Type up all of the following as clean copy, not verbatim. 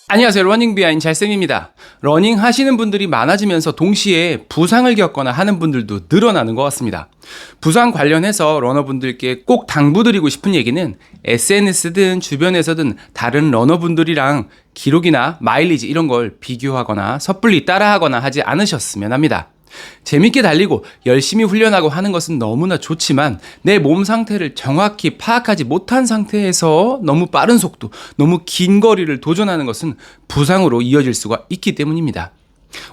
안녕하세요. 러닝 비하인 잘쌤입니다. 러닝 하시는 분들이 많아지면서 동시에 부상을 겪거나 하는 분들도 늘어나는 것 같습니다. 부상 관련해서 러너분들께 꼭 당부드리고 싶은 얘기는 SNS든 주변에서든 다른 러너분들이랑 기록이나 마일리지 이런 걸 비교하거나 섣불리 따라하거나 하지 않으셨으면 합니다. 재밌게 달리고 열심히 훈련하고 하는 것은 너무나 좋지만 내 몸 상태를 정확히 파악하지 못한 상태에서 너무 빠른 속도, 너무 긴 거리를 도전하는 것은 부상으로 이어질 수가 있기 때문입니다.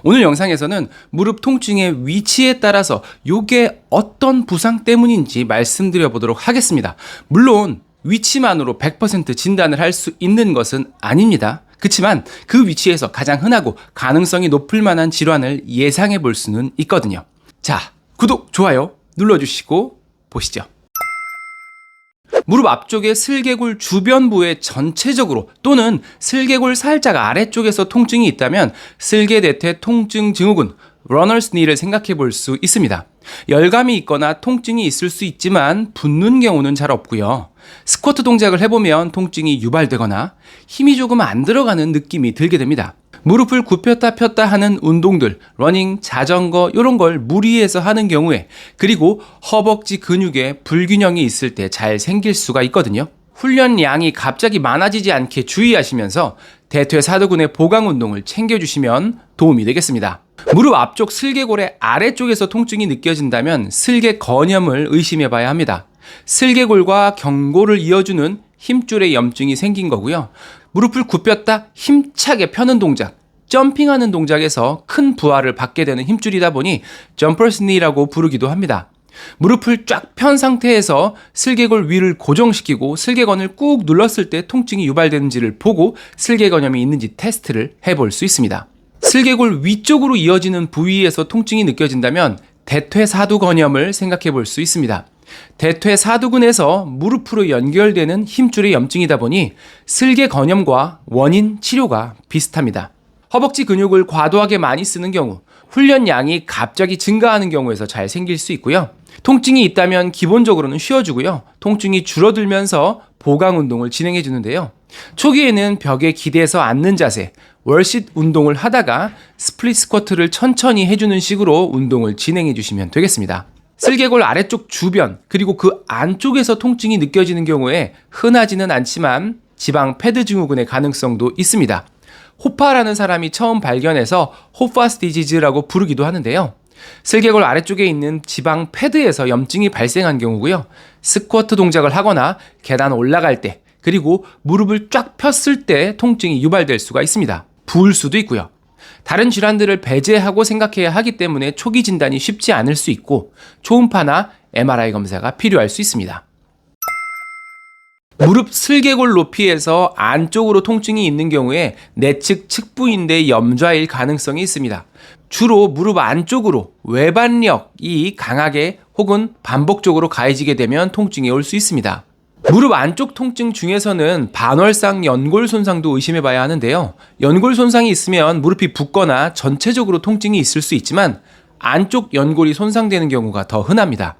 오늘 영상에서는 무릎 통증의 위치에 따라서 이게 어떤 부상 때문인지 말씀드려 보도록 하겠습니다. 물론 위치만으로 100% 진단을 할 수 있는 것은 아닙니다. 그렇지만 그 위치에서 가장 흔하고 가능성이 높을 만한 질환을 예상해 볼 수는 있거든요. 자, 구독, 좋아요 눌러주시고 보시죠. 무릎 앞쪽의 슬개골 주변부에 전체적으로 또는 슬개골 살짝 아래쪽에서 통증이 있다면 슬개대퇴 통증 증후군, 러너스 니를 생각해 볼 수 있습니다. 열감이 있거나 통증이 있을 수 있지만 붓는 경우는 잘 없고요. 스쿼트 동작을 해보면 통증이 유발되거나 힘이 조금 안 들어가는 느낌이 들게 됩니다. 무릎을 굽혔다 폈다 하는 운동들, 러닝, 자전거 이런 걸 무리해서 하는 경우에, 그리고 허벅지 근육에 불균형이 있을 때 잘 생길 수가 있거든요. 훈련량이 갑자기 많아지지 않게 주의하시면서 대퇴사두근의 보강 운동을 챙겨주시면 도움이 되겠습니다. 무릎 앞쪽 슬개골의 아래쪽에서 통증이 느껴진다면 슬개건염을 의심해 봐야 합니다. 슬개골과 경골을 이어주는 힘줄에 염증이 생긴 거고요. 무릎을 굽혔다 힘차게 펴는 동작, 점핑하는 동작에서 큰 부하를 받게 되는 힘줄이다 보니 점퍼스 니라고 부르기도 합니다. 무릎을 쫙 편 상태에서 슬개골 위를 고정시키고 슬개건을 꾹 눌렀을 때 통증이 유발되는지를 보고 슬개건염이 있는지 테스트를 해볼 수 있습니다. 슬개골 위쪽으로 이어지는 부위에서 통증이 느껴진다면 대퇴사두건염을 생각해 볼 수 있습니다. 대퇴사두근에서 무릎으로 연결되는 힘줄의 염증이다 보니 슬개건염과 원인 치료가 비슷합니다. 허벅지 근육을 과도하게 많이 쓰는 경우, 훈련량이 갑자기 증가하는 경우에서 잘 생길 수 있고요. 통증이 있다면 기본적으로는 쉬어주고요. 통증이 줄어들면서 보강 운동을 진행해 주는데요. 초기에는 벽에 기대서 앉는 자세, 월싯 운동을 하다가 스플릿 스쿼트를 천천히 해주는 식으로 운동을 진행해 주시면 되겠습니다. 슬개골 아래쪽 주변, 그리고 그 안쪽에서 통증이 느껴지는 경우에 흔하지는 않지만 지방 패드 증후군의 가능성도 있습니다. 호파라는 사람이 처음 발견해서 호파스 디지즈라고 부르기도 하는데요. 슬개골 아래쪽에 있는 지방 패드에서 염증이 발생한 경우고요. 스쿼트 동작을 하거나 계단 올라갈 때, 그리고 무릎을 쫙 폈을 때 통증이 유발될 수가 있습니다. 부을 수도 있고요. 다른 질환들을 배제하고 생각해야 하기 때문에 초기 진단이 쉽지 않을 수 있고 초음파나 MRI 검사가 필요할 수 있습니다. 무릎 슬개골 높이에서 안쪽으로 통증이 있는 경우에 내측 측부인대 염좌일 가능성이 있습니다. 주로 무릎 안쪽으로 외반력이 강하게 혹은 반복적으로 가해지게 되면 통증이 올 수 있습니다. 무릎 안쪽 통증 중에서는 반월상 연골 손상도 의심해 봐야 하는데요. 연골 손상이 있으면 무릎이 붓거나 전체적으로 통증이 있을 수 있지만 안쪽 연골이 손상되는 경우가 더 흔합니다.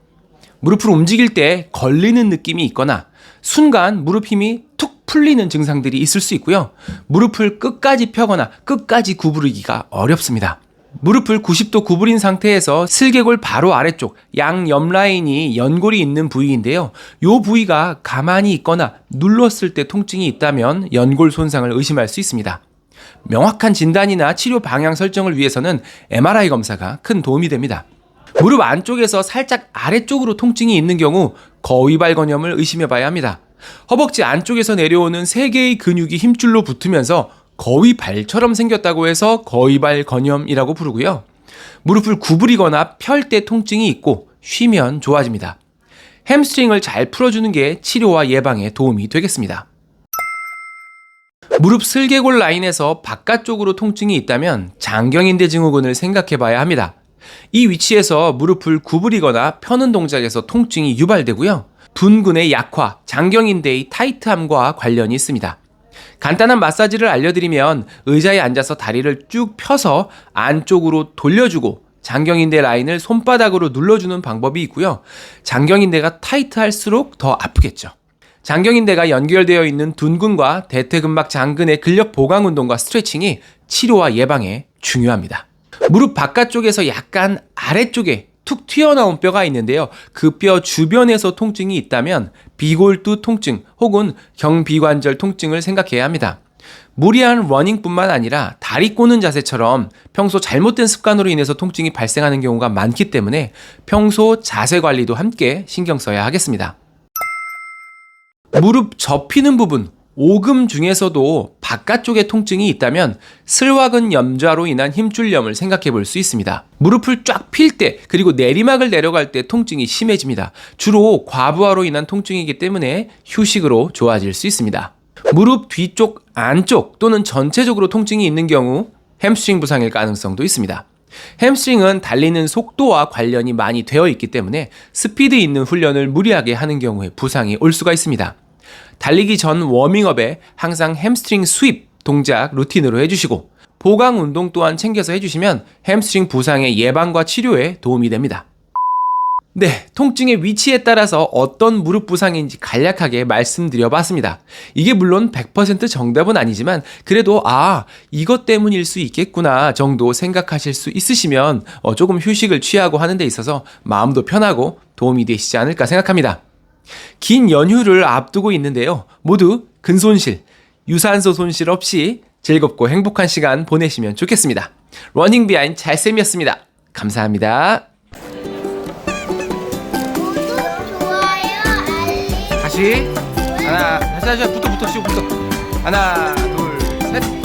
무릎을 움직일 때 걸리는 느낌이 있거나 순간 무릎 힘이 툭 풀리는 증상들이 있을 수 있고요. 무릎을 끝까지 펴거나 끝까지 구부리기가 어렵습니다. 무릎을 90도 구부린 상태에서 슬개골 바로 아래쪽 양옆 라인이 연골이 있는 부위인데요. 이 부위가 가만히 있거나 눌렀을 때 통증이 있다면 연골 손상을 의심할 수 있습니다. 명확한 진단이나 치료 방향 설정을 위해서는 MRI 검사가 큰 도움이 됩니다. 무릎 안쪽에서 살짝 아래쪽으로 통증이 있는 경우 거위발건염을 의심해 봐야 합니다. 허벅지 안쪽에서 내려오는 3개의 근육이 힘줄로 붙으면서 거위발처럼 생겼다고 해서 거위발건염이라고 부르고요. 무릎을 구부리거나 펼 때 통증이 있고 쉬면 좋아집니다. 햄스트링을 잘 풀어주는 게 치료와 예방에 도움이 되겠습니다. 무릎 슬개골 라인에서 바깥쪽으로 통증이 있다면 장경인대 증후군을 생각해 봐야 합니다. 이 위치에서 무릎을 구부리거나 펴는 동작에서 통증이 유발되고요. 둔근의 약화, 장경인대의 타이트함과 관련이 있습니다. 간단한 마사지를 알려드리면 의자에 앉아서 다리를 쭉 펴서 안쪽으로 돌려주고 장경인대 라인을 손바닥으로 눌러주는 방법이 있고요. 장경인대가 타이트할수록 더 아프겠죠. 장경인대가 연결되어 있는 둔근과 대퇴근막 장근의 근력 보강 운동과 스트레칭이 치료와 예방에 중요합니다. 무릎 바깥쪽에서 약간 아래쪽에 툭 튀어나온 뼈가 있는데요. 그 뼈 주변에서 통증이 있다면 비골두 통증 혹은 경비관절 통증을 생각해야 합니다. 무리한 러닝뿐만 아니라 다리 꼬는 자세처럼 평소 잘못된 습관으로 인해서 통증이 발생하는 경우가 많기 때문에 평소 자세 관리도 함께 신경 써야 하겠습니다. 무릎 접히는 부분, 오금 중에서도 바깥쪽에 통증이 있다면 슬와근 염좌로 인한 힘줄염을 생각해 볼 수 있습니다. 무릎을 쫙 필 때 그리고 내리막을 내려갈 때 통증이 심해집니다. 주로 과부하로 인한 통증이기 때문에 휴식으로 좋아질 수 있습니다. 무릎 뒤쪽 안쪽 또는 전체적으로 통증이 있는 경우 햄스트링 부상일 가능성도 있습니다. 햄스트링은 달리는 속도와 관련이 많이 되어 있기 때문에 스피드 있는 훈련을 무리하게 하는 경우에 부상이 올 수가 있습니다. 달리기 전 워밍업에 항상 햄스트링 스윕 동작 루틴으로 해주시고 보강 운동 또한 챙겨서 해주시면 햄스트링 부상의 예방과 치료에 도움이 됩니다. 네, 통증의 위치에 따라서 어떤 무릎 부상인지 간략하게 말씀드려 봤습니다. 이게 물론 100% 정답은 아니지만 그래도 이것 때문일 수 있겠구나 정도 생각하실 수 있으시면 조금 휴식을 취하고 하는 데 있어서 마음도 편하고 도움이 되시지 않을까 생각합니다. 긴 연휴를 앞두고 있는데요. 모두 근손실, 유산소 손실 없이 즐겁고 행복한 시간 보내시면 좋겠습니다. 러닝 비하인드 잘쌤이었습니다. 감사합니다. 다시 하나, 다시 붙어, 하나, 둘, 셋.